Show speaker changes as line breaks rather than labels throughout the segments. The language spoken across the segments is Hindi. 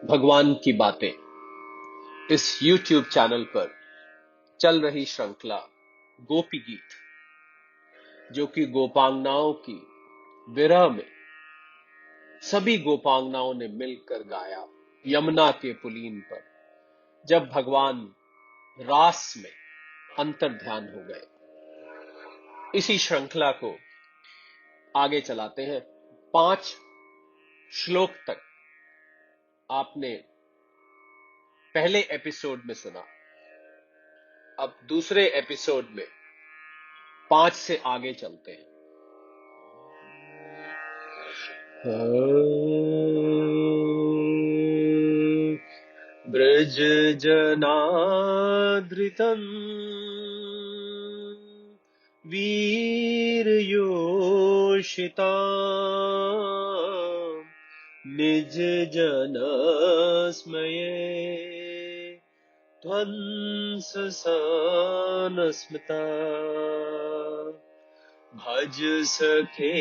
भगवान की बातें इस YouTube चैनल पर चल रही श्रृंखला गोपी गीत, जो कि गोपांगनाओं की विरह में सभी गोपांगनाओं ने मिलकर गाया यमुना के पुलीन पर, जब भगवान रास में अंतर्ध्यान हो गए। इसी श्रृंखला को आगे चलाते हैं। 5 श्लोक तक आपने पहले एपिसोड में सुना। अब दूसरे एपिसोड में 5 से आगे चलते हैं। ब्रज जनाद्रितं वीर्योषिता निज जन स्मये ध्वंस स्मृता भज सखे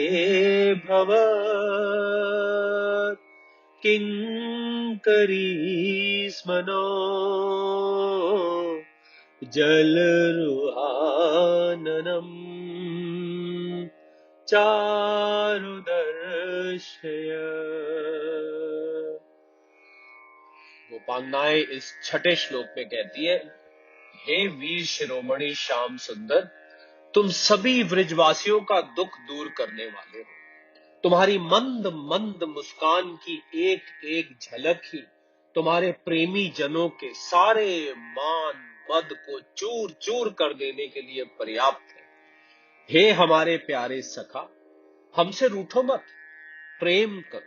भव किंकरी स्मनो जलरुहाननम चारुदर्शय। गोपांगनाएं इस छठे श्लोक में कहती है, हे वीर शिरोमणि श्याम सुंदर, तुम सभी व्रजवासियों का दुख दूर करने वाले हो। तुम्हारी मंद मंद मुस्कान की एक एक झलक ही तुम्हारे प्रेमी जनों के सारे मान मद को चूर चूर कर देने के लिए पर्याप्त है। हे हमारे प्यारे सखा, हमसे रूठो मत, प्रेम करो।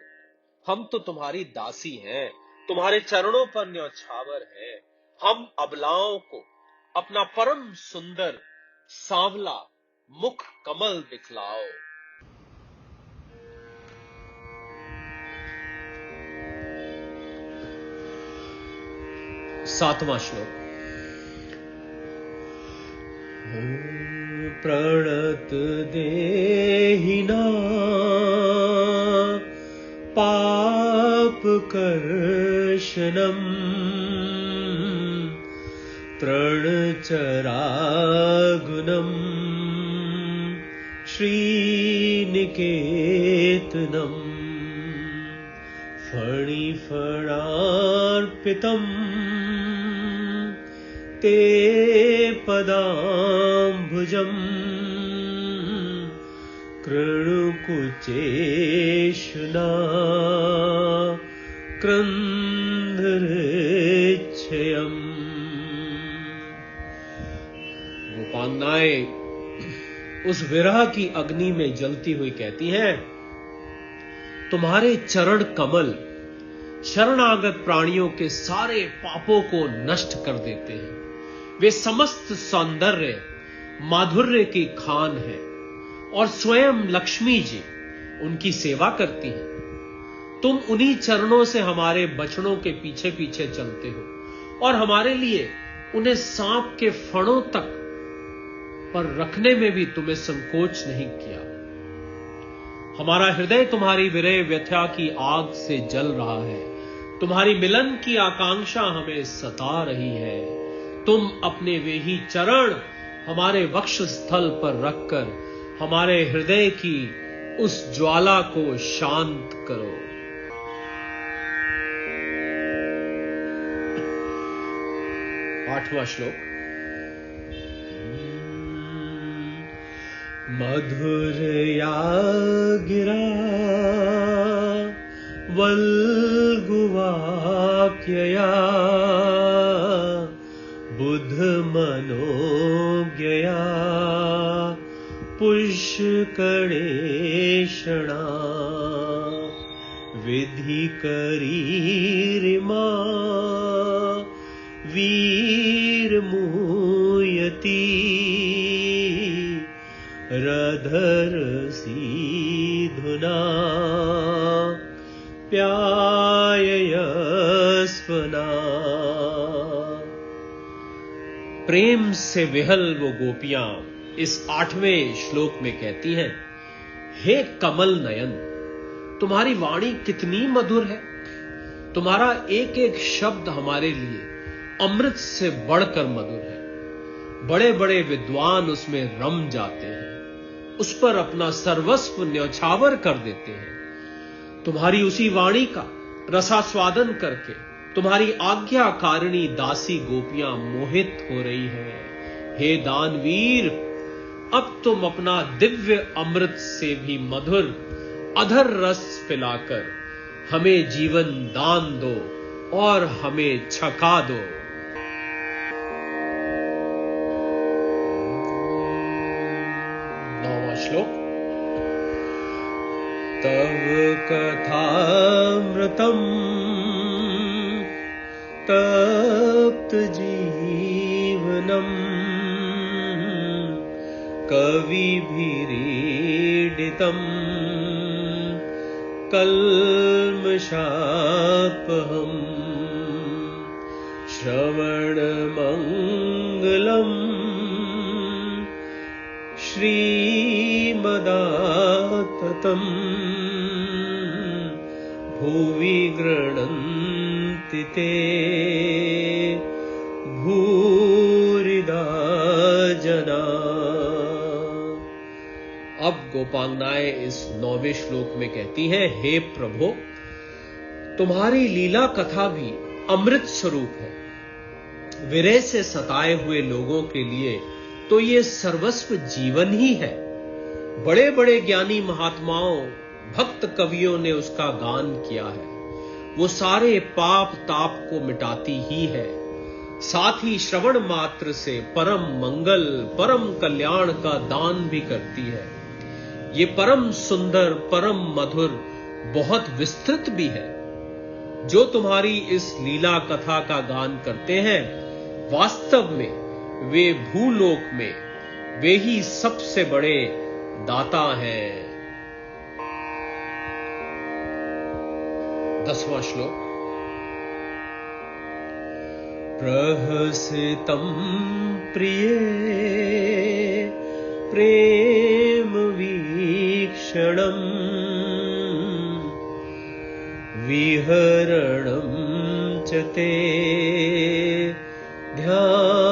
हम तो तुम्हारी दासी हैं, तुम्हारे चरणों पर न्यौछावर हैं। हम अबलाओं को अपना परम सुंदर सांवला मुख कमल दिखलाओ। 7वां श्लोक। प्रणत देहिना पाप कर्षणम तृणचरागुणम श्रीनिकेतनम फणिफणार्पितम् ते पदाम्बुजम् कृणुकुचेषुना क्रन्धरेच्छयम्। गोपांगनाएं उस विरह की अग्नि में जलती हुई कहती हैं, तुम्हारे चरण कमल शरणागत प्राणियों के सारे पापों को नष्ट कर देते हैं। वे समस्त सौंदर्य माधुर्य की खान है और स्वयं लक्ष्मी जी उनकी सेवा करती हैं। तुम उन्हीं चरणों से हमारे बछड़ों के पीछे पीछे चलते हो और हमारे लिए उन्हें सांप के फणों तक पर रखने में भी तुम्हें संकोच नहीं किया। हमारा हृदय तुम्हारी विरह व्यथा की आग से जल रहा है। तुम्हारी मिलन की आकांक्षा हमें सता रही है। तुम अपने वे ही चरण हमारे वक्ष स्थल पर रखकर हमारे हृदय की उस ज्वाला को शांत करो। 8वां श्लोक। मधुरया गिरा वल्गुवाक्यया बुधमनोज्ञया पुष्करेषणा विधिकरीरिमा वीरमुयति रधरसीधुना प्याययस्वना। प्रेम से विहल वो गोपियां इस 8वें श्लोक में कहती हैं, हे कमल नयन, तुम्हारी वाणी कितनी मधुर है, तुम्हारा एक एक शब्द हमारे लिए अमृत से बढ़कर मधुर है। बड़े बड़े विद्वान उसमें रम जाते हैं, उस पर अपना सर्वस्व न्यौछावर कर देते हैं। तुम्हारी उसी वाणी का रसास्वादन करके तुम्हारी आज्ञाकारिणी दासी गोपियां मोहित हो रही हैं। हे दानवीर, अब तुम अपना दिव्य अमृत से भी मधुर अधर रस पिलाकर हमें जीवन दान दो और हमें छका दो। श्लोक। तव कथामृतम् तप्त जीवनम् कविभिरीडितम् कल्मषापहम् श्रवणमङ्गलम् श्रीमदाततम् भुवि गृह्णन्ति ते भूरिदा जना। अब गोपांगनाएं इस 9वें श्लोक में कहती हैं, हे प्रभु, तुम्हारी लीला कथा भी अमृत स्वरूप है। विरह से सताए हुए लोगों के लिए तो ये सर्वस्व जीवन ही है। बड़े बड़े ज्ञानी महात्माओं, भक्त कवियों ने उसका गान किया है। वो सारे पाप ताप को मिटाती ही है, साथ ही श्रवण मात्र से परम मंगल परम कल्याण का दान भी करती है। ये परम सुंदर परम मधुर बहुत विस्तृत भी है। जो तुम्हारी इस लीला कथा का गान करते हैं, वास्तव में वे भूलोक में वे ही सबसे बड़े दाता हैं। 10वां श्लोक। प्रहसितं प्रिये प्रेम वीक्षणम् विहरणं च ते ध्यानमङ्गलम्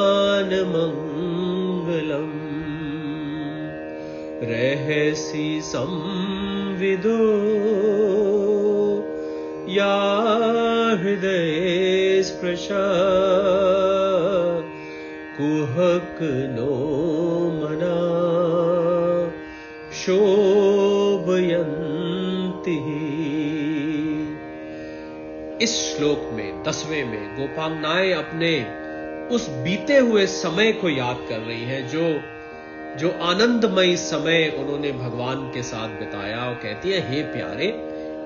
रहसि संविदो या हृदये स्पृशा कुहक नो मना शोभयन्ति। इस श्लोक में 10वें में गोपांगनाएं अपने उस बीते हुए समय को याद कर रही हैं, जो आनंदमयी समय उन्होंने भगवान के साथ बिताया, और कहती है, हे प्यारे,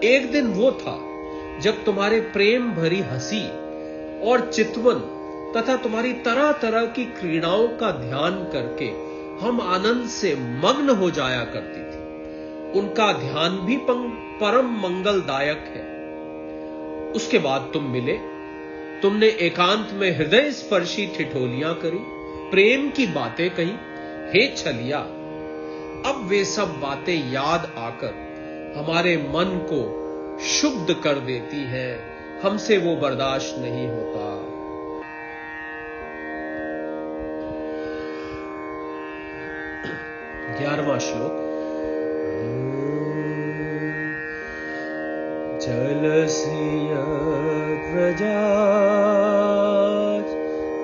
एक दिन वो था जब तुम्हारे प्रेम भरी हंसी और चितवन तथा तुम्हारी तरह तरह की क्रीड़ाओं का ध्यान करके हम आनंद से मग्न हो जाया करती थी। उनका ध्यान भी परम मंगलदायक है। उसके बाद तुम मिले, तुमने एकांत में हृदय स्पर्शी ठिठोलियां करी, प्रेम की बातें कही। हे छलिया, अब वे सब बातें याद आकर हमारे मन को शुद्ध कर देती हैं, हमसे वो बर्दाश्त नहीं होता। 11वां श्लोक। जलसियव्रजा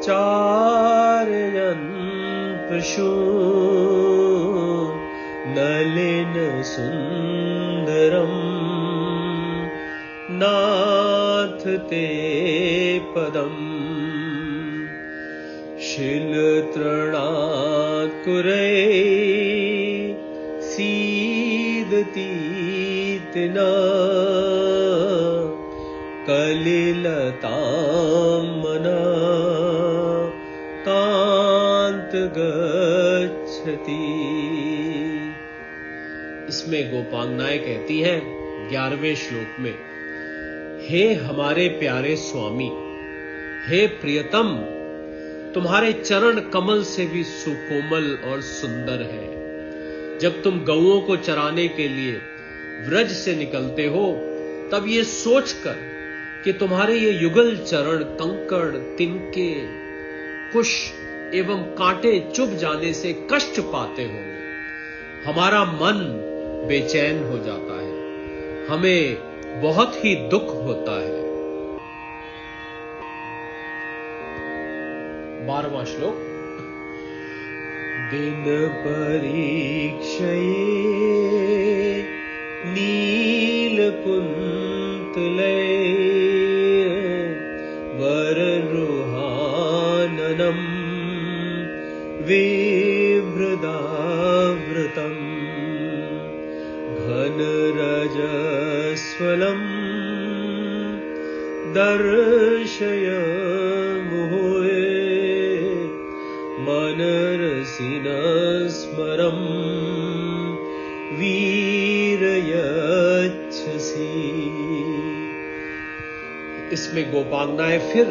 चारयन् पशून् नलिन सुन्दरम् नाथ ते पदम् शिलतृणात् कुरै सीदतीतिना कलिलतां मना कांत गच्छति। इसमें गोपांगनाएं कहती हैं 11वें श्लोक में, हे हमारे प्यारे स्वामी, हे प्रियतम, तुम्हारे चरण कमल से भी सुकोमल और सुंदर है। जब तुम गौओं को चराने के लिए व्रज से निकलते हो, तब ये सोचकर कि तुम्हारे ये युगल चरण कंकड़, तिनके, कुश एवं कांटे चुभ जाने से कष्ट पाते होंगे। हमारा मन बेचैन हो जाता है, हमें बहुत ही दुख होता है। 12वां श्लोक। दिन परीक्षये नील कुंतले वररुहाननम विभृदावृतम् घन रजस्वलम् दर्शय मुहुः मनरसिन स्मरम् वीरयच्छसि। इसमें गोपांगनाएं फिर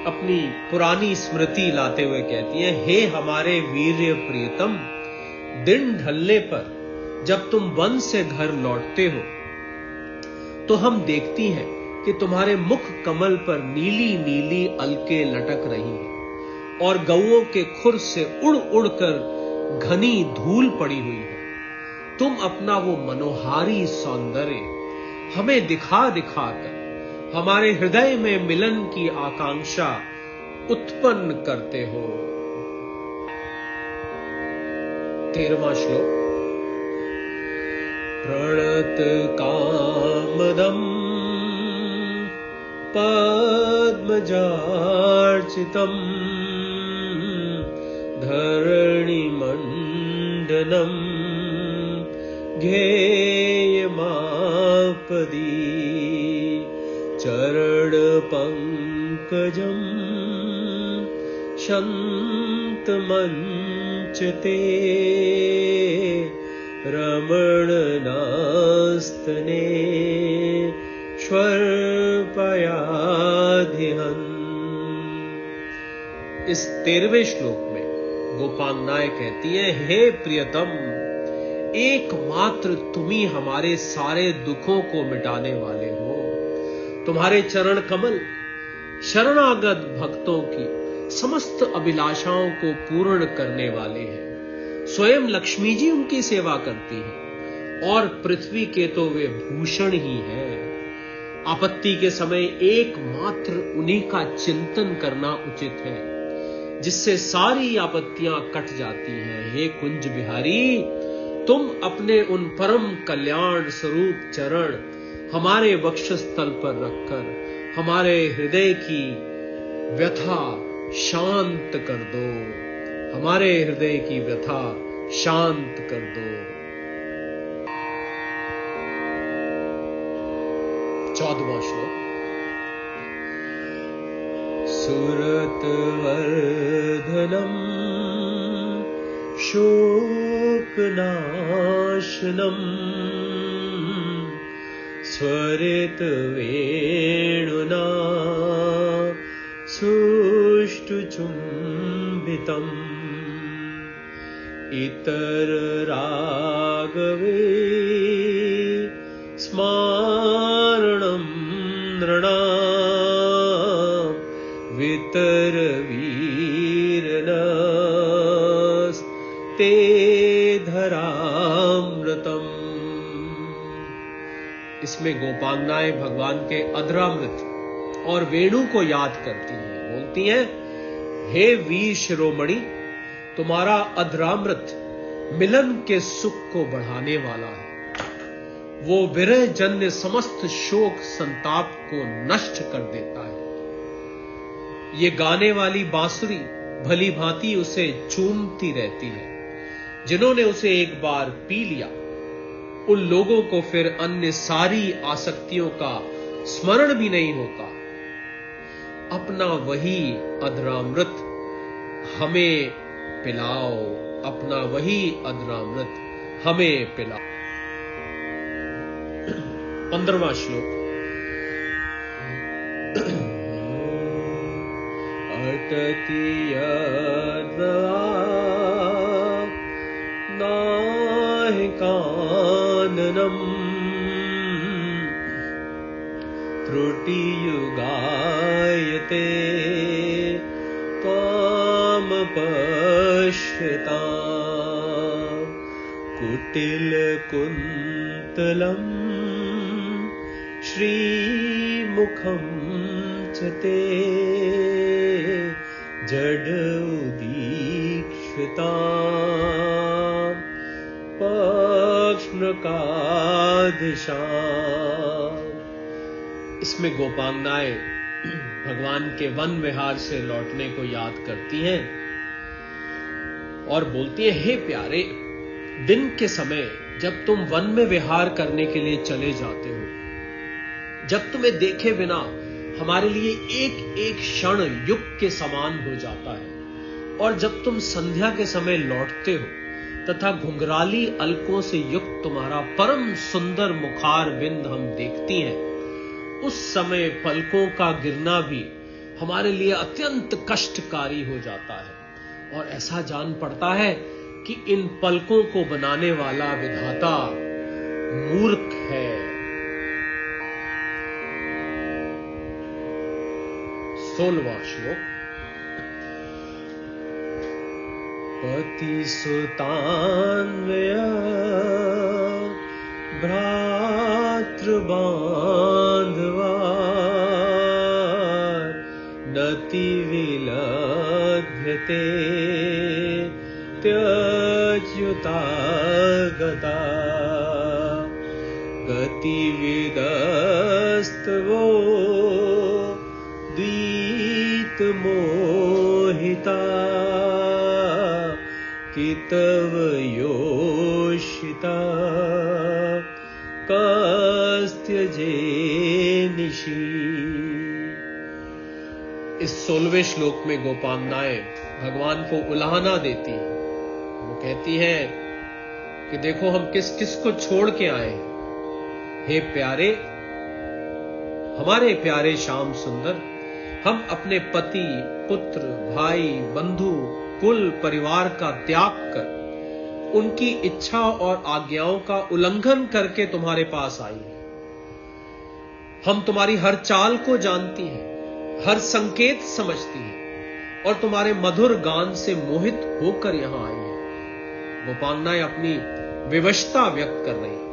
अपनी पुरानी स्मृति लाते हुए कहती हैं, हे हमारे वीर्य प्रियतम, दिन ढलने पर जब तुम वन से घर लौटते हो तो हम देखती हैं कि तुम्हारे मुख कमल पर नीली नीली अलके लटक रही हैं और गौओं के खुर से उड़ उड़कर घनी धूल पड़ी हुई है। तुम अपना वो मनोहारी सौंदर्य हमें दिखा दिखाकर हमारे हृदय में मिलन की आकांक्षा उत्पन्न करते हो। 13वां श्लोक। प्रणत कामदम् पद्मजार्चितम् धरणिमण्डनम् घेयमापदी चरणपङ्कजम् शन्तमञ्चते रमणनास्तने श्वर्पयाधिहन्। इस 13वें श्लोक में गोपांगनाएं कहती हैं, हे प्रियतम, एकमात्र तुम ही हमारे सारे दुखों को मिटाने वाले हो। तुम्हारे चरण कमल शरणागत भक्तों की समस्त अभिलाषाओं को पूर्ण करने वाले हैं। स्वयं लक्ष्मी जी उनकी सेवा करती हैं और पृथ्वी के तो वे भूषण ही हैं। आपत्ति के समय एकमात्र उन्हीं का चिंतन करना उचित है, जिससे सारी आपत्तियां कट जाती हैं। हे कुंज बिहारी, तुम अपने उन परम कल्याण स्वरूप चरण हमारे वक्षस्थल पर रखकर हमारे हृदय की व्यथा शांत कर दो, हमारे हृदय की व्यथा शांत कर दो। 14वां श्लोक। सुरतवर्धनम् शोकनाशनम् स्वरितवेणुना सुष्ठुचुम्बितम् इतररागवे स्मारणं नृणाम् वितरवीरनस्ते धरामृतम्। इसमें गोपांगनाएं भगवान के अधरामृत और वेणु को याद करती हैं। बोलती हैं, हे वीर शिरोमणि, तुम्हारा अधरामृत मिलन के सुख को बढ़ाने वाला है। वो विरह जन्य समस्त शोक संताप को नष्ट कर देता है। ये गाने वाली बांसुरी भली भांति उसे चूमती रहती है। जिन्होंने उसे एक बार पी लिया, उन लोगों को फिर अन्य सारी आसक्तियों का स्मरण भी नहीं होता। अपना वही अधरामृत हमें पिलाओ, अपना वही अधरामृत हमें पिलाओ। 15वां श्लोक। अटति यद्वा नाहि काननम् त्रुटियुगायते त्वाम पश्यताम् कुटिलकुन्तलम् श्रीमुखं च ते जडोदीक्षिताम् पक्ष्मकादिशाम्। इसमें गोपांगनाएं भगवान के वन विहार से लौटने को याद करती हैं और बोलती हैं, हे प्यारे, दिन के समय जब तुम वन में विहार करने के लिए चले जाते हो, जब तुम्हें देखे बिना हमारे लिए एक एक क्षण युग के समान हो जाता है, और जब तुम संध्या के समय लौटते हो तथा घुंघराली अलकों से युक्त तुम्हारा परम सुंदर मुखार बिंद हम देखती हैं, उस समय पलकों का गिरना भी हमारे लिए अत्यंत कष्टकारी हो जाता है, और ऐसा जान पड़ता है कि इन पलकों को बनाने वाला विधाता मूर्ख है। 16वां श्लोक। पतिसुतान्वय भ्रातृबान्धवा नतिविलभ्यते त्यज्युता गता गतिविदस्तवो द्वीतमोहिता कितवयोषिता कस्त्यजे निशि। इस 16वें श्लोक में गोपांगनाएं भगवान को उलाहना देती हैं। वो कहती हैं कि देखो हम किस किस को छोड़ के आए हैं। हे प्यारे, हमारे प्यारे श्याम सुंदर, हम अपने पति, पुत्र, भाई, बंधु, कुल परिवार का त्याग कर उनकी इच्छा और आज्ञाओं का उल्लंघन करके तुम्हारे पास आई हैं। हम तुम्हारी हर चाल को जानती हैं, हर संकेत समझती हैं और तुम्हारे मधुर गान से मोहित होकर यहां आई हैं। गोपांगनाएं अपनी विवशता व्यक्त कर रही हैं।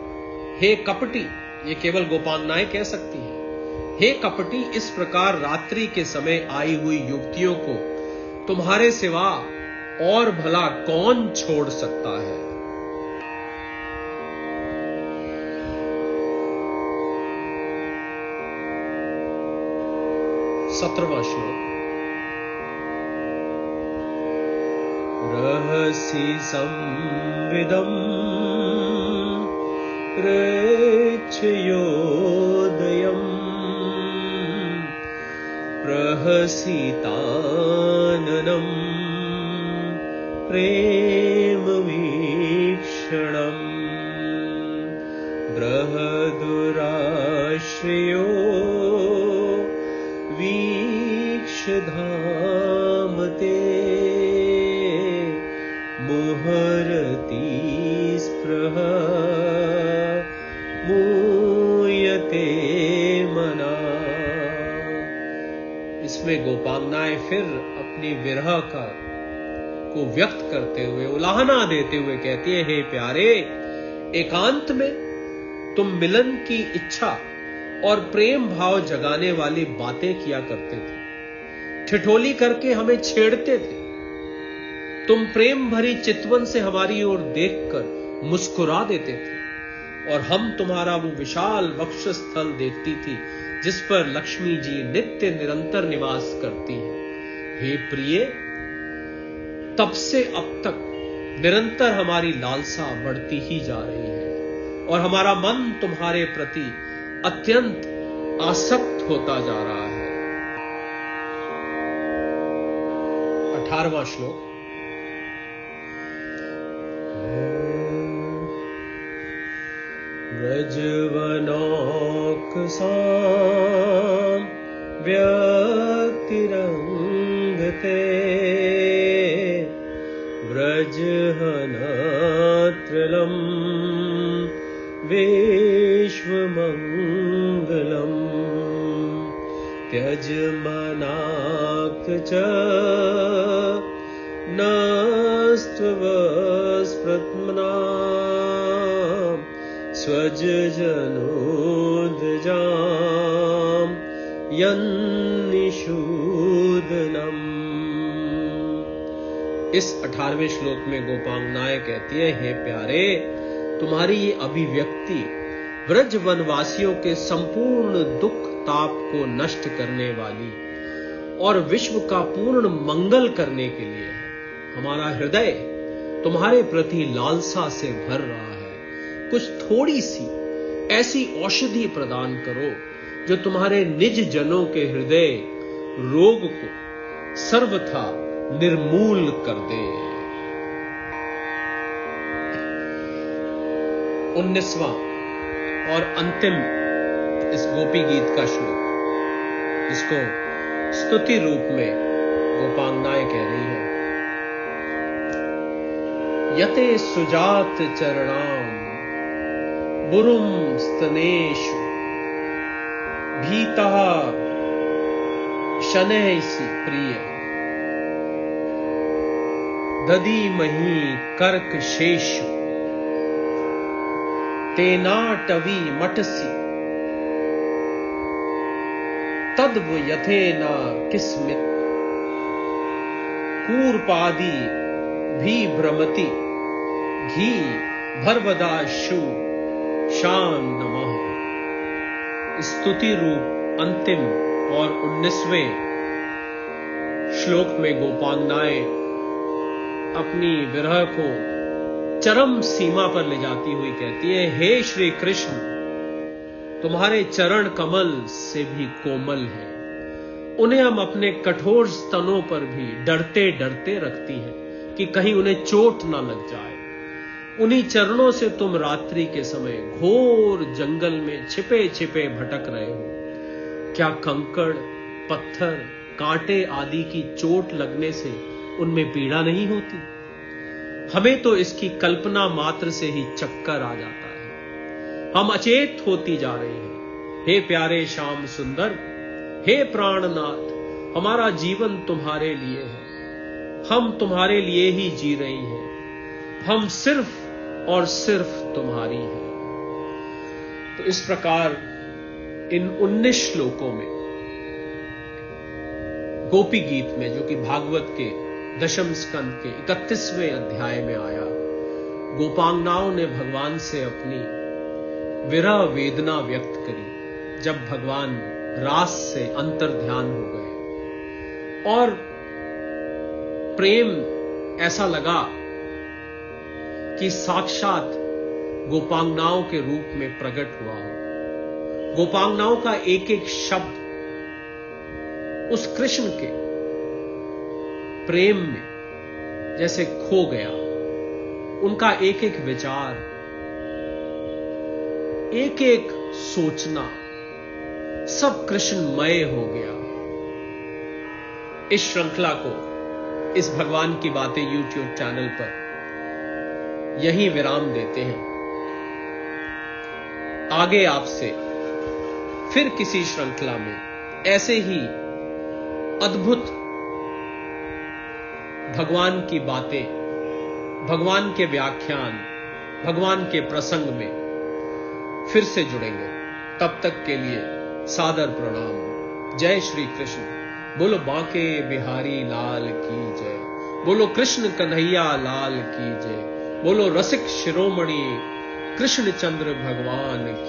हे कपटी, ये केवल गोपांगनाएं कह सकती हैं। हे कपटी, इस प्रकार रात्रि के समय आई हुई युवतियों को तुम्हारे सिवा और भला कौन छोड़ सकता है। 17वां श्लोक। रहसि संविदम् प्रेक्षयोदयम् प्रहसिताननम् प्रेम वीक्षणम् बृहदुराश्रयो वीक्षधामते मुहरति स्पृह मूयते मना। इसमें गोपांगनाएं फिर अपनी विरह को व्यक्त करते हुए, उलाहना देते हुए कहती है, हे प्यारे, एकांत में तुम मिलन की इच्छा और प्रेम भाव जगाने वाली बातें किया करते थे, ठिठोली करके हमें छेड़ते थे। तुम प्रेम भरी चितवन से हमारी ओर देखकर मुस्कुरा देते थे और हम तुम्हारा वो विशाल वक्षस्थल देखती थी जिस पर लक्ष्मी जी नित्य निरंतर निवास करती हैं। हे प्रिय, तब से अब तक निरंतर हमारी लालसा बढ़ती ही जा रही है और हमारा मन तुम्हारे प्रति अत्यंत आसक्त होता जा रहा है। 18वां श्लोक। व्रजवनौकसां व्यक्तिरङ्गते व्रजहनत्रलं विश्वमङ्गलम् त्यज मनाक च नस्त्व स्मृत्मना स्वज जनोदजाम यन्निषूदनम। इस 18वें श्लोक में गोपांगनाएं कहती है, हे प्यारे, तुम्हारी ये अभिव्यक्ति ब्रज वनवासियों के संपूर्ण दुख ताप को नष्ट करने वाली और विश्व का पूर्ण मंगल करने के लिए है। हमारा हृदय तुम्हारे प्रति लालसा से भर रहा है। कुछ थोड़ी सी ऐसी औषधि प्रदान करो जो तुम्हारे निज जनों के हृदय रोग को सर्वथा निर्मूल कर दे। 19वां और अंतिम इस गोपी गीत का श्लोक, इसको स्तुति रूप में गोपांगनाएं कह रही है। यते सुजात चरणाम बुरुम स्तनेषु भीतः शनैसि प्रिय दधीमहि कर्कशेषु तेनाटवी मटसी तद्व यथेना किस्मित कूर्पादि भी भ्रमति घी भरवदाशु शान नमः। स्तुति रूप अंतिम और 19वें श्लोक में गोपांगनाएं अपनी विरह को चरम सीमा पर ले जाती हुई कहती है, हे श्री कृष्ण, तुम्हारे चरण कमल से भी कोमल है। उन्हें हम अपने कठोर स्तनों पर भी डरते डरते रखती हैं कि कहीं उन्हें चोट ना लग जाए। उन्हीं चरणों से तुम रात्रि के समय घोर जंगल में छिपे छिपे भटक रहे हो। क्या कंकड़, पत्थर, कांटे आदि की चोट लगने से उनमें पीड़ा नहीं होती? हमें तो इसकी कल्पना मात्र से ही चक्कर आ जाता है। हम अचेत होती जा रहे हैं। हे प्यारे श्याम सुंदर, हे प्राणनाथ, हमारा जीवन तुम्हारे लिए है। हम तुम्हारे लिए ही जी रही हैं। हम सिर्फ और सिर्फ तुम्हारी हैं। तो इस प्रकार इन 19 श्लोकों में गोपी गीत में, जो कि भागवत के दशम स्कंद के 31वें अध्याय में आया, गोपांगनाओं ने भगवान से अपनी विरह वेदना व्यक्त करी जब भगवान रास से अंतर ध्यान हो गए और प्रेम ऐसा लगा कि साक्षात गोपांगनाओं के रूप में प्रकट हुआ हो। गोपांगनाओं का एक एक शब्द उस कृष्ण के प्रेम में जैसे खो गया। उनका एक एक विचार, एक एक सोचना सब कृष्णमय हो गया। इस श्रृंखला को, इस भगवान की बातें यूट्यूब चैनल पर यहीं विराम देते हैं। आगे आपसे फिर किसी श्रृंखला में ऐसे ही अद्भुत भगवान की बातें, भगवान के व्याख्यान, भगवान के प्रसंग में फिर से जुड़ेंगे। तब तक के लिए सादर प्रणाम। जय श्री कृष्ण। बोलो बांके बिहारी लाल की जय। बोलो कृष्ण कन्हैया लाल की जय। बोलो रसिक शिरोमणि कृष्णचंद्र भगवान की।